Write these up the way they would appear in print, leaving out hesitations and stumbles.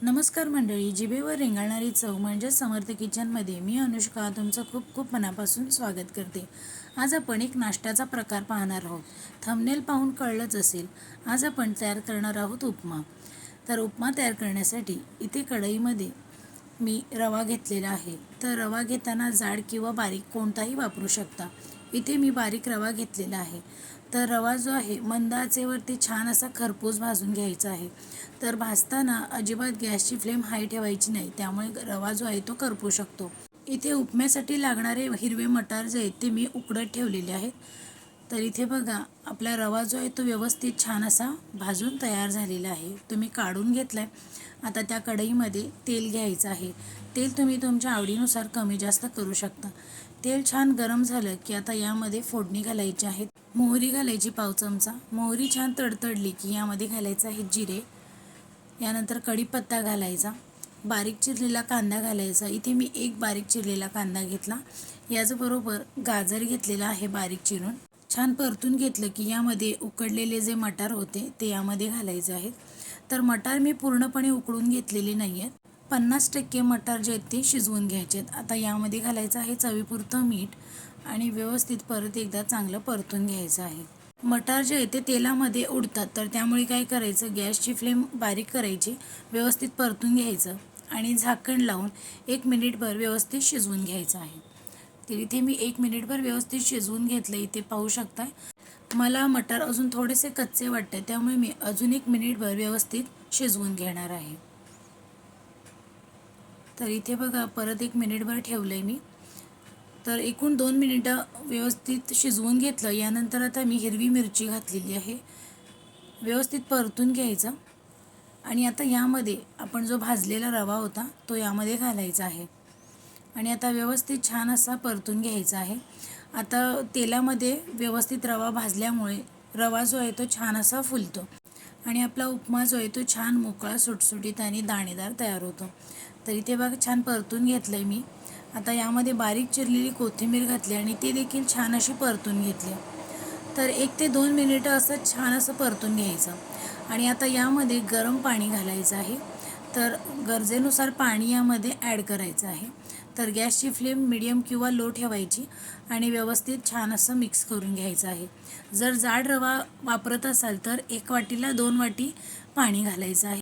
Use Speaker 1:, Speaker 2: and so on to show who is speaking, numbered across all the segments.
Speaker 1: नमस्कार मंडळी, जिभेवर रेंगाळणारी चव म्हणजे समर्थ किचनमध्ये मी अनुष्का तुमचं खूप खूप मनापासून स्वागत करते। आज आपण एक नाश्त्याचा प्रकार पाहणार आहोत। थंबनेल पाहून कळलंच असेल, आज आपण तयार करणार आहोत उपमा। तर उपमा तयार करण्यासाठी इथे कढईमध्ये मी रवा घेतलेला आहे। तर रवा घेताना जाड किंवा बारीक कोणताही वापरू शकता। इथे मी बारीक रवा घेतलेला आहे। तर रवा जो आहे मंद आचेवरती छान असा खरपूस भाजून घ्यायचा आहे। तर भाजताना अजिबात गॅसची फ्लेम हाय ठेवायची नाही, त्यामुळे रवा जो आहे तो करपू शकतो। इथे उपम्यासाठी लागणारे हिरवे मटार जे आहेत ते मी उकडत ठेवलेले आहेत। तर इथे बघा आपला रवा जो आहे तो व्यवस्थित छान असा भाजून तयार झालेला आहे, तो मी काढून घेतलाय। आता त्या कढईमध्ये तेल घ्यायचं आहे। तेल तुम्ही तुमच्या आवडीनुसार कमी जास्त करू शकता। तेल छान गरम झालं की आता यामध्ये फोडणी घालायची आहे। मोहरी घालायची पाव चमचा। मोहरी छान तडतडली की यामध्ये घालायचं आहे जिरे, यानंतर कढीपत्ता घालायचा, बारीक चिरलेला कांदा घालायचा। इथे मी एक बारीक चिरलेला कांदा घेतला, याचबरोबर गाजर घेतलेला आहे बारीक चिरून। छान परतून घेतलं की यामध्ये उकडलेले जे मटार होते ते यामध्ये घालायचे आहेत। तर मटार मी पूर्णपणे उकडून घेतलेले नाही आहेत, 50% मटार जे आहेत ते शिजवून घ्यायचे आहेत। आता यामध्ये घालायचं आहे चवीपुरतं मीठ आणि व्यवस्थित परत एकदा चांगलं परतून घ्यायचं आहे। मटार जे आहे ते तेलामध्ये उडतात, तर त्यामुळे काय करायचं, गॅसची फ्लेम बारीक करायची, व्यवस्थित परतून घ्यायचं आणि झाकण लावून 1 मिनिटभर व्यवस्थित शिजवून घ्यायचं आहे। तर इथे मी 1 मिनिटभर व्यवस्थित शिजवून घेतलं। इथे पाहू शकताय मला मटार अजून थोडेसे कच्चे वाटते, त्यामुळे मी अजून 1 मिनिटभर व्यवस्थित शिजवून घेणार आहे। तर इथे बघा परत 1 मिनिटभर ठेवलंय मी। तर एकूण 2 मिनिटं व्यवस्थित शिजवून घेतलं। यानंतर आता मी हिरवी मिरची घातलेली आहे, व्यवस्थित परतून घ्यायचं आणि आता यामध्ये आपण जो भाजलेला रवा होता तो यामध्ये घालायचा आहे आणि आता व्यवस्थित छान असा परतून घ्यायचा आहे। आता तेलामध्ये व्यवस्थित रवा भाजल्यामुळे रवा जो आहे तो छान असा फुलतो आणि आपला उपमा जो आहे तो छान मोकळा सुटसुटीत आणि दाणेदार तयार होतो। तर इथे बघा छान परतून घेतलंय मी। आता यामध्ये बारीक चिरलेली कोथिंबीर घातली आणि ती देखील छान अशी परतून घेतली। तर 1 ते 2 मिनिटं असं छान असं परतून घ्यायचं आणि आता यामध्ये गरम पाणी घालायचं आहे। तर गरजेनुसार पाणी यामध्ये ॲड करायचं आहे। तर गॅसची फ्लेम मीडियम किंवा लो ठेवायची आणि व्यवस्थित छान असं मिक्स करून घ्यायचं आहे। जर जाड रवा वापरत असाल तर 1 वाटीला 2 वाटी पाणी घालायचं आहे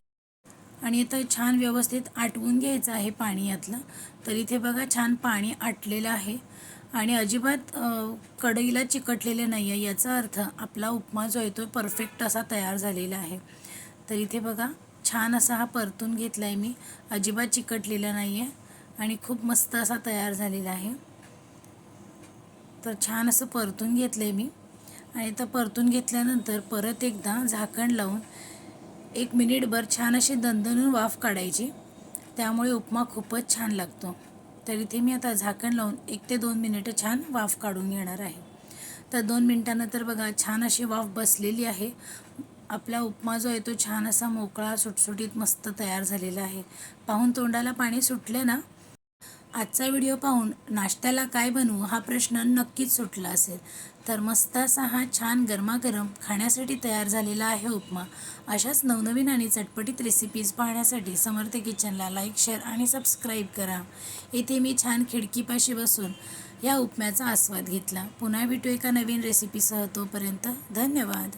Speaker 1: आणि आता छान व्यवस्थित आटवून घ्यायचं आहे पाणी यातलं। तर इथे बघा छान पाणी आटलेलं आहे आणि अजिबात कढईला चिकटलेले नाही आहे, याचा अर्थ आपला उपमा जो आहे तो परफेक्ट असा तयार झालेला आहे। तर इथे बघा छान असा हा परतून घेतला आहे मी, अजिबात चिकटलेला नाही आहे आणि खूप मस्त असा तयार झालेला आहे। तर छान असं परतून घेतलं आहे मी आणि आता परतून घेतल्यानंतर परत एकदा झाकण लावून 1 मिनिटभर छान अशी दणदणून वाफ काढायची, त्यामुळे उपमा खूपच छान लागतो। तर इथे मी आता झाकण लावून 1 ते 2 मिनिटं छान वाफ काढून घेणार आहे। तर 2 मिनिटानंतर बघा छान अशी वाफ बसलेली आहे। आपला उपमा जो आहे तो छान असा मोकळा सुटसुटीत मस्त तयार झालेला आहे। पाहून तोंडाला पाणी सुटलं ना? आजचा व्हिडिओ पाहून नाश्त्याला काय बनवू हा प्रश्न नक्कीच सुटला असेल। तर मस्त असा हा छान गरमागरम खाण्यासाठी तयार झालेला आहे उपमा। अशाच नवनवीन आणि चटपटीत रेसिपीज पाहण्यासाठी समर्थ किचनला लाईक, शेअर आणि सबस्क्राईब करा। इथे मी छान खिडकीपाशी बसून या उपम्याचा आस्वाद घेतला। पुन्हा भेटू एका नवीन रेसिपीसह, तोपर्यंत धन्यवाद।